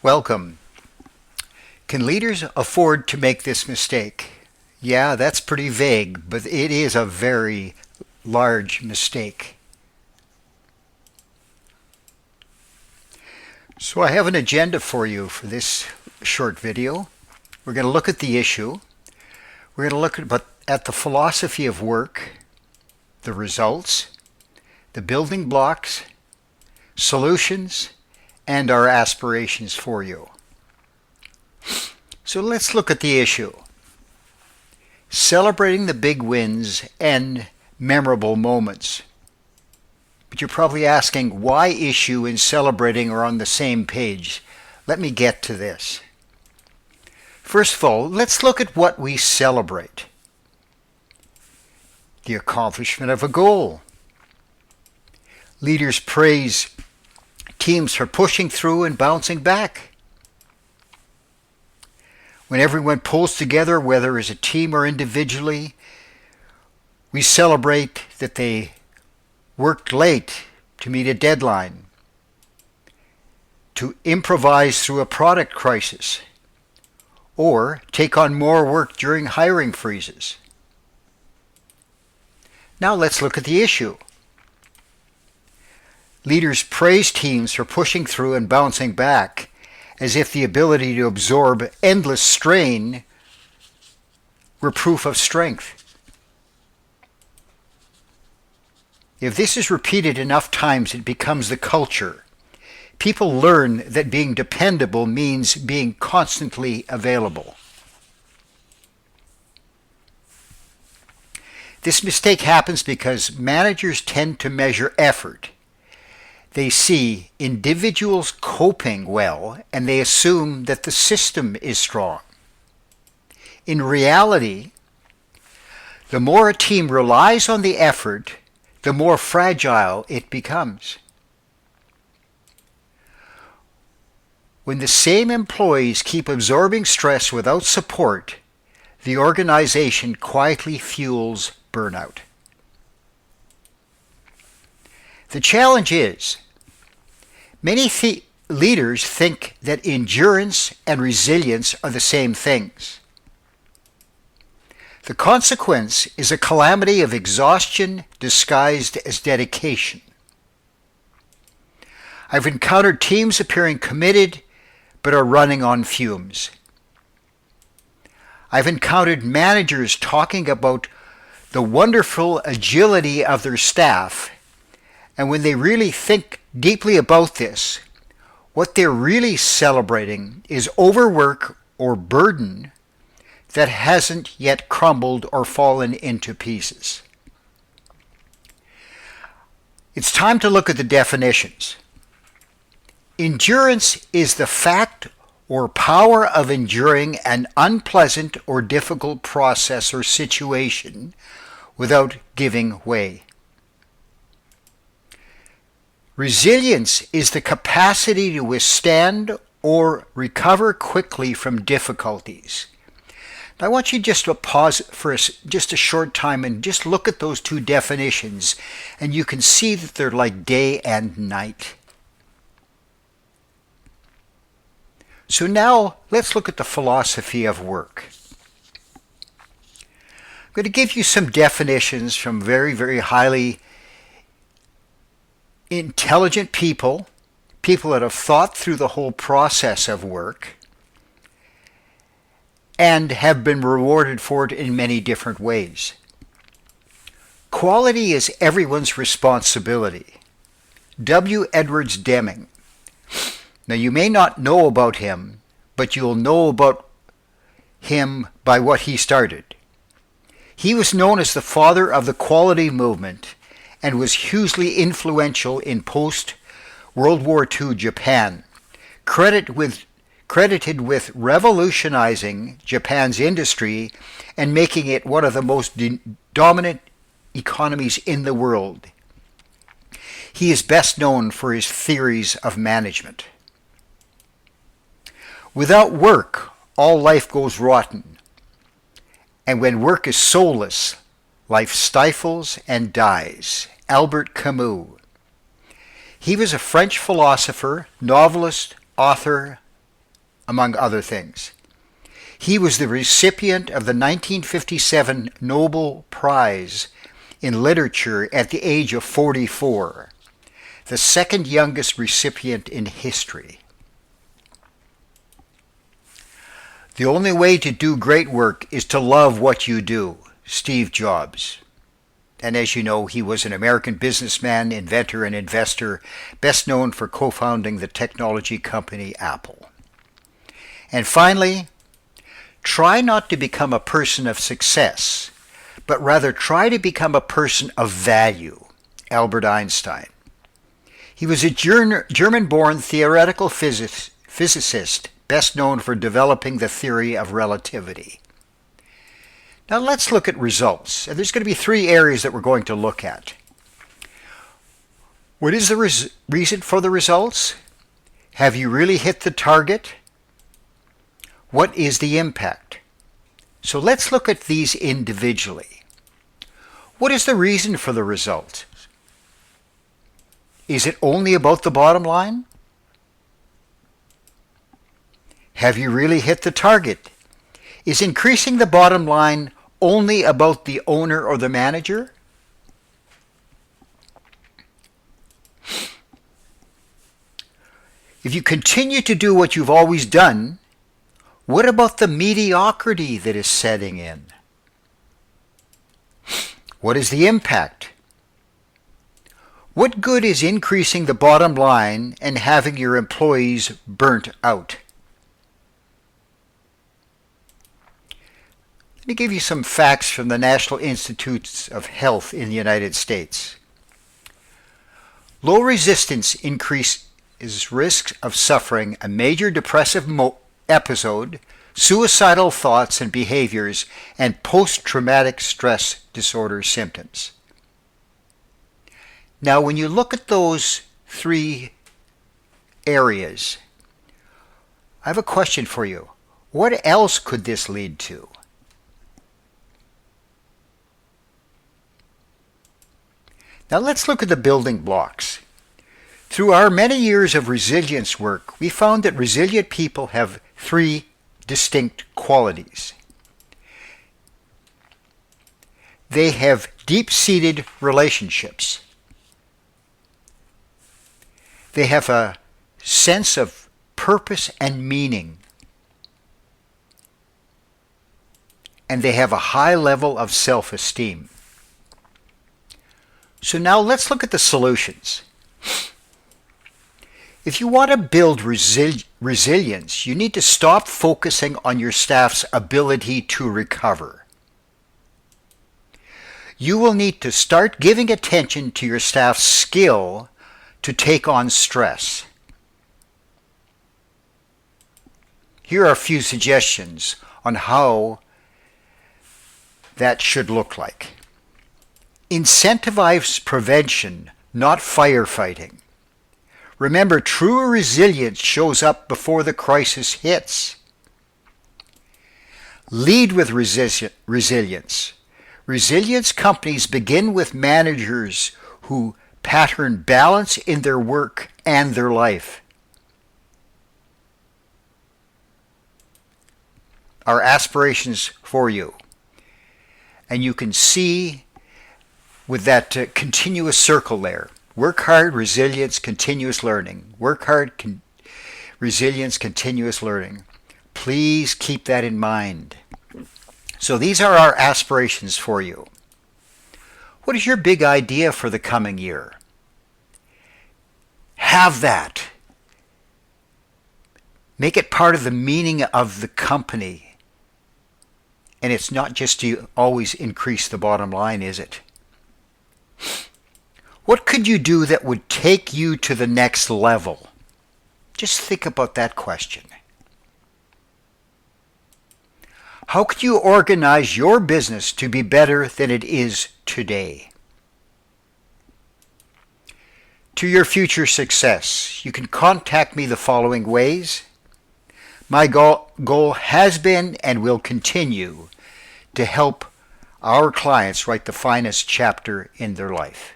Welcome. Can leaders afford to make this mistake? Yeah, that's pretty vague, but it is a very large mistake. So I have an agenda for you for this short video. We're going to look at the issue. We're going to look at the philosophy of work, the results, the building blocks, solutions, and our aspirations for you. So let's look at the issue. Celebrating the big wins and memorable moments. But you're probably asking why issue and celebrating are on the same page. Let me get to this. First of all, let's look at what we celebrate. The accomplishment of a goal. Leaders praise teams for pushing through and bouncing back. When everyone pulls together, whether as a team or individually, we celebrate that they worked late to meet a deadline, to improvise through a product crisis, or take on more work during hiring freezes. Now let's look at the issue. Leaders praise teams for pushing through and bouncing back, as if the ability to absorb endless strain were proof of strength. If this is repeated enough times, it becomes the culture. People learn that being dependable means being constantly available. This mistake happens because managers tend to measure effort. They see individuals coping well, and they assume that the system is strong. In reality, the more a team relies on the effort, the more fragile it becomes. When the same employees keep absorbing stress without support, the organization quietly fuels burnout. The challenge is, many leaders think that endurance and resilience are the same things. The consequence is a calamity of exhaustion disguised as dedication. I've encountered teams appearing committed but are running on fumes. I've encountered managers talking about the wonderful agility of their staff, and when they really think deeply about this, what they're really celebrating is overwork or burden that hasn't yet crumbled or fallen into pieces. It's time to look at the definitions. Endurance is the fact or power of enduring an unpleasant or difficult process or situation without giving way. Resilience is the capacity to withstand or recover quickly from difficulties. Now, I want you just to pause for just a short time and just look at those two definitions, and you can see that they're like day and night. So now let's look at the philosophy of work. I'm going to give you some definitions from very, very highly intelligent people that have thought through the whole process of work and have been rewarded for it in many different ways. Quality is everyone's responsibility. W. Edwards Deming. Now, you may not know about him, but you'll know about him by what he started. He was known as the father of the quality movement and was hugely influential in post-World War II Japan, credited with revolutionizing Japan's industry and making it one of the most dominant economies in the world. He is best known for his theories of management. Without work, all life goes rotten. And when work is soulless, life stifles and dies. Albert Camus. He was a French philosopher, novelist, author, among other things. He was the recipient of the 1957 Nobel Prize in Literature at the age of 44, the second youngest recipient in history. The only way to do great work is to love what you do. Steve Jobs. And as you know, he was an American businessman, inventor, and investor, best known for co-founding the technology company Apple. And finally, try not to become a person of success, but rather try to become a person of value. Albert Einstein. He was a German-born theoretical physicist, best known for developing the theory of relativity. Now let's look at results. And there's going to be three areas that we're going to look at. What is the reason for the results? Have you really hit the target? What is the impact? So let's look at these individually. What is the reason for the result? Is it only about the bottom line? Have you really hit the target? Is increasing the bottom line only about the owner or the manager? If you continue to do what you've always done, what about the mediocrity that is setting in? What is the impact? What good is increasing the bottom line and having your employees burnt out? Let me give you some facts from the National Institutes of Health in the United States. Low resistance increases risk of suffering a major depressive episode, suicidal thoughts and behaviors, and post-traumatic stress disorder symptoms. Now, when you look at those three areas, I have a question for you. What else could this lead to? Now let's look at the building blocks. Through our many years of resilience work, we found that resilient people have three distinct qualities. They have deep-seated relationships. They have a sense of purpose and meaning. And they have a high level of self-esteem. So now let's look at the solutions. If you want to build resilience, you need to stop focusing on your staff's ability to recover. You will need to start giving attention to your staff's skill to take on stress. Here are a few suggestions on how that should look like. Incentivize prevention, not firefighting. Remember, true resilience shows up before the crisis hits. Lead with resilience. Resilience companies begin with managers who pattern balance in their work and their life. Our aspirations for you. And you can see with that continuous circle there. Work hard, resilience, continuous learning. Work hard, resilience, continuous learning. Please keep that in mind. So these are our aspirations for you. What is your big idea for the coming year? Have that. Make it part of the meaning of the company. And it's not just to always increase the bottom line, is it? What could you do that would take you to the next level? Just think about that question. How could you organize your business to be better than it is today? To your future success, you can contact me the following ways. My goal has been and will continue to help our clients write the finest chapter in their life.